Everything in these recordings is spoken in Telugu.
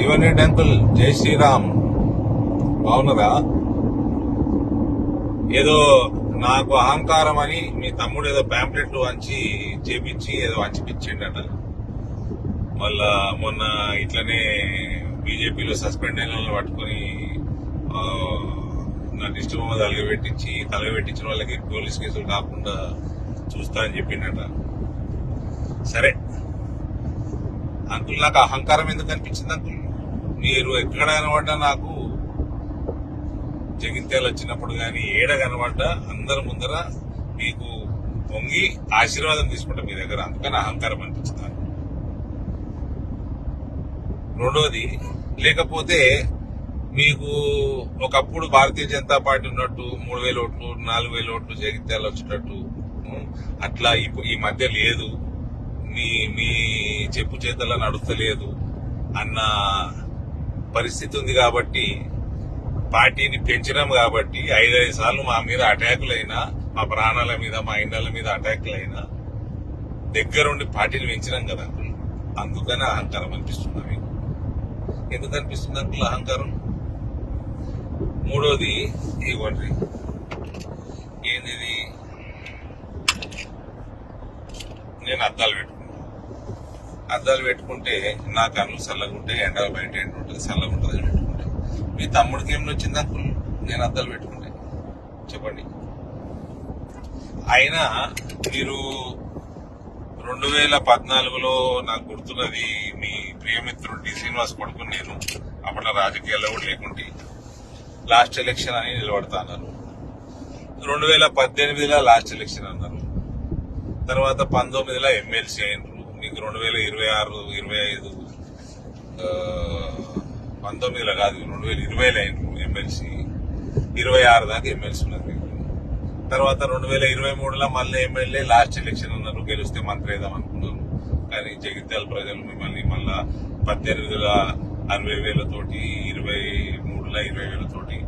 జీవన్రెడ్డి అంకుల్, జై శ్రీరామ్. బాగున్నారా? ఏదో నాకు అహంకారం అని మీ తమ్ముడు ఏదో ప్యాంప్లెట్లు వంచి చేపించి ఏదో వంచిపించిండట. మళ్ళా మొన్న ఇట్లనే బీజేపీలో సస్పెండ్ అయిన వాళ్ళని పట్టుకుని నా దిష్టి బొమ్మ తలగబెట్టించిన వాళ్ళకి పోలీస్ కేసులు కాకుండా చూస్తా అని చెప్పిండట. సరే అంకుల్, నాకు అహంకారం ఎందుకు అనిపించింది అంకుల్? మీరు ఎక్కడ కనబడ్డా నాకు జగిత్యాలు వచ్చినప్పుడు కానీ ఏడ కనబడ్డా అందరి ముందర మీకు పొంగి ఆశీర్వాదం తీసుకుంటా మీ దగ్గర. అందుకని అహంకారం అనిపించింది. రెండోది, లేకపోతే మీకు ఒకప్పుడు భారతీయ జనతా పార్టీ ఉన్నట్టు 3,000 ఓట్లు 4,000 ఓట్లు జగిత్యాలు వచ్చేటట్టు అట్లా ఈ మధ్య లేదు, మీ చెప్పు చేతల్లో నడుస్తలేదు అన్న పరిస్థితి ఉంది. కాబట్టి పార్టీని పెంచినాం కాబట్టి 5 సార్లు మా మీద అటాకులైనా, మా ప్రాణాల మీద మా ఇండ్ల మీద అటాకులైనా దగ్గరుండి పార్టీని పెంచినాం కదా అంకుల్. అందుకని అహంకారం అనిపిస్తుంది మీకు. ఎందుకు అనిపిస్తుంది అంకుల్ అహంకారం? మూడోది, ఇవ్వండి, ఏంది, నేను అద్దాలు పెట్టుకుంటే నా కళ్ళు చల్లగా ఉంటాయి, ఎండ బయట ఎండ ఉంటుంది, చల్లగా ఉంటుంది అని పెట్టుకుంటే. మీ తమ్ముడికి ఏమి వచ్చింది అంకుల్ నేను అద్దాలు పెట్టుకుంటే? చెప్పండి. అయినా మీరు 2014లో నాకు గుర్తున్నది, మీ ప్రియమిత్రుడు డి శ్రీనివాస్ కొడుకుని నేను అప్పట్లో రాజకీయాల్లో కూడా లేకుంటే లాస్ట్ ఎలక్షన్ అని నిలబడతా అన్నారు. 2018లో లాస్ట్ ఎలక్షన్ అన్నారు. తర్వాత 19లో ఎమ్మెల్సీ అయినరు. మీకు 2026, 25, 19లో కాదు 2020లో అయినరు ఎమ్మెల్సీ. 26 దాకా ఎమ్మెల్సీ ఉన్నారు మీకు. తర్వాత 2023లో మళ్ళీ ఎమ్మెల్యే లాస్ట్ ఎలక్షన్ అన్నారు. గెలిస్తే మంత్రి వేద్దాం అనుకున్నారు. కానీ జగిత్యాల ప్రజలు మిమ్మల్ని మళ్ళా 18లో 60,000తోటి, 23లో 20,000తోటి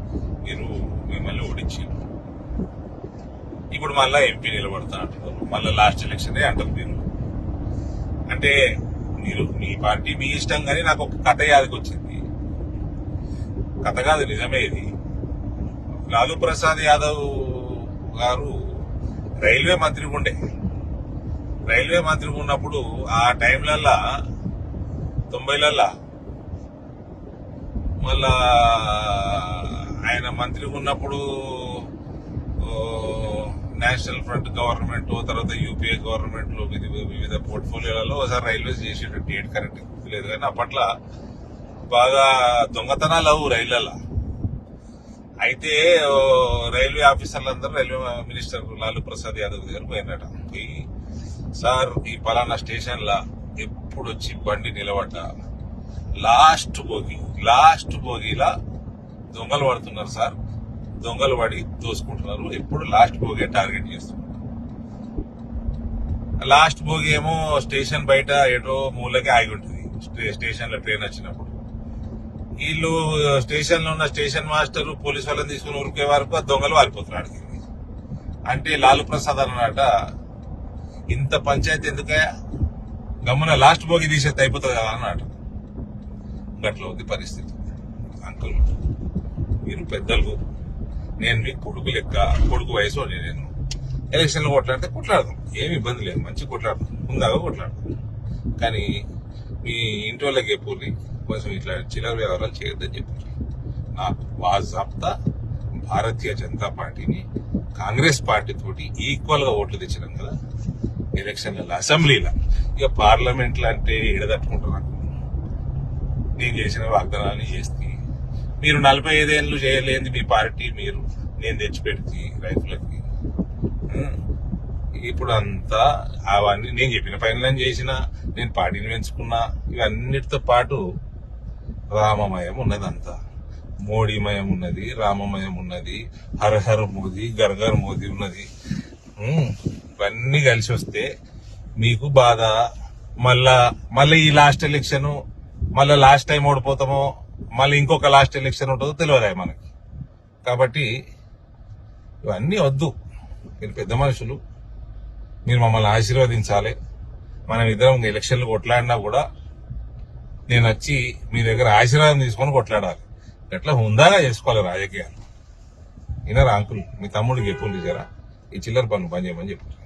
మీరు మిమ్మల్ని ఓడించారు. ఇప్పుడు మళ్ళా ఎంపీ నిలబడతా అంటున్నారు. మళ్ళా లాస్ట్ ఎలక్షనే అంటారు మీరు. అంటే మీరు మీ పార్టీ మీ ఇష్టం, కానీ నాకు ఒక కథ యాదకి వచ్చింది. కథ కాదు, నిజమే ఇది. లాలూ ప్రసాద్ యాదవ్ గారు రైల్వే మంత్రిగా ఉండే. రైల్వే మంత్రిగా ఉన్నప్పుడు ఆ టైంలల్లా 90లలో మళ్ళా ఆయన మంత్రిగా ఉన్నప్పుడు నేషనల్ ఫ్రంట్ గవర్నమెంట్, తర్వాత యూపీఏ గవర్నమెంట్ లో వివిధ పోర్ట్ఫోలియోలలో ఒకసారి రైల్వేస్ చేసేట డేట్ కరెక్ట్ లేదు. కానీ అప్పట్లో బాగా దొంగతనాలు అవు రైళ్లలో. అయితే రైల్వే ఆఫీసర్లందరూ రైల్వే మినిస్టర్ లాలూ ప్రసాద్ యాదవ్ దగ్గర పోయినట. పోయి, సార్ ఈ పలానా స్టేషన్ లా ఎప్పుడు వచ్చి బండి నిలబడ్డా లాస్ట్ బోగిలా దొంగలు పడుతున్నారు సార్, దొంగలు పడి దోసుకుంటున్నారు, ఎప్పుడు లాస్ట్ బోగి టార్గెట్ చేస్తున్నారు. లాస్ట్ బోగి ఏమో స్టేషన్ బయట ఏటో మూలకి ఆగి ఉంటుంది. స్టేషన్ లో ట్రైన్ వచ్చినప్పుడు వీళ్ళు స్టేషన్ లో ఉన్న స్టేషన్ మాస్టర్ పోలీసు వాళ్ళని తీసుకుని ఉరికే వరకు ఆ దొంగలు వారిపోతున్నారు. అంటే లాలూ ప్రసాద్ అన్నమాట, ఇంత పంచాయతీ ఎందుకయ్యా, గమ్మున లాస్ట్ బోగి తీసేది అయిపోతుంది కదా అన్నమాట. గట్ల ఉంది పరిస్థితి. అంకుల్, మీరు పెద్దలు, నేను మీ కొడుకు లెక్క, కొడుకు వయసు నేను ఎలక్షన్లు కొట్లాడదాం, ఏమి ఇబ్బంది లేదు, మంచి కొట్లాడదాం, ముందాగా కొట్లాడదాం. కానీ మీ ఇంటి వాళ్ళకి ఎప్పుడు కొంచెం ఇట్లా చిల్లర వ్యవహారాలు చేయొద్దని చెప్పారు. నాకు వాజాబ్తా భారతీయ జనతా పార్టీని కాంగ్రెస్ పార్టీ తోటి ఈక్వల్ గా ఓట్లు తెచ్చినాం కదా ఎలక్షన్లలో, అసెంబ్లీలో. ఇక పార్లమెంట్లో అంటే ఎడదట్టుకుంటారు. నేను చేసిన వాగ్దానాన్ని చేస్తే మీరు 45 ఏళ్ళు చేయలేంది మీ పార్టీ, మీరు నేను తెచ్చిపెడితే రైతులకి. ఇప్పుడు అంతా అవన్నీ నేను చెప్పిన పనులను చేసిన, నేను పార్టీని పెంచుకున్నా. ఇవన్నిటితో పాటు రామమయం ఉన్నది, అంతా మోడీమయం ఉన్నది, రామమయం ఉన్నది, హర హర మోదీ, గర్ మోదీ ఉన్నది. ఇవన్నీ కలిసి వస్తే మీకు బాధ. మళ్ళీ ఈ లాస్ట్ ఎలక్షన్, మళ్ళీ లాస్ట్ టైం ఓడిపోతామో, మళ్ళీ ఇంకొక లాస్ట్ ఎలక్షన్ ఉంటుందో తెలియదు మనకి. కాబట్టి ఇవన్నీ వద్దు. మీరు పెద్ద మనుషులు, మీరు మమ్మల్ని ఆశీర్వదించాలి. మనం ఇద్దరం ఎలక్షన్లు కొట్లాడినా కూడా నేను వచ్చి మీ దగ్గర ఆశీర్వాదం తీసుకొని కొట్లాడాలి. ఎట్లా హుందాగా చేసుకోవాలి రాజకీయాలు. వినరా అంకుల్, మీ తమ్ముడికి ఎప్పుడు తీసారా ఈ చిల్లర పనులు పని చేయమని చెప్పారు.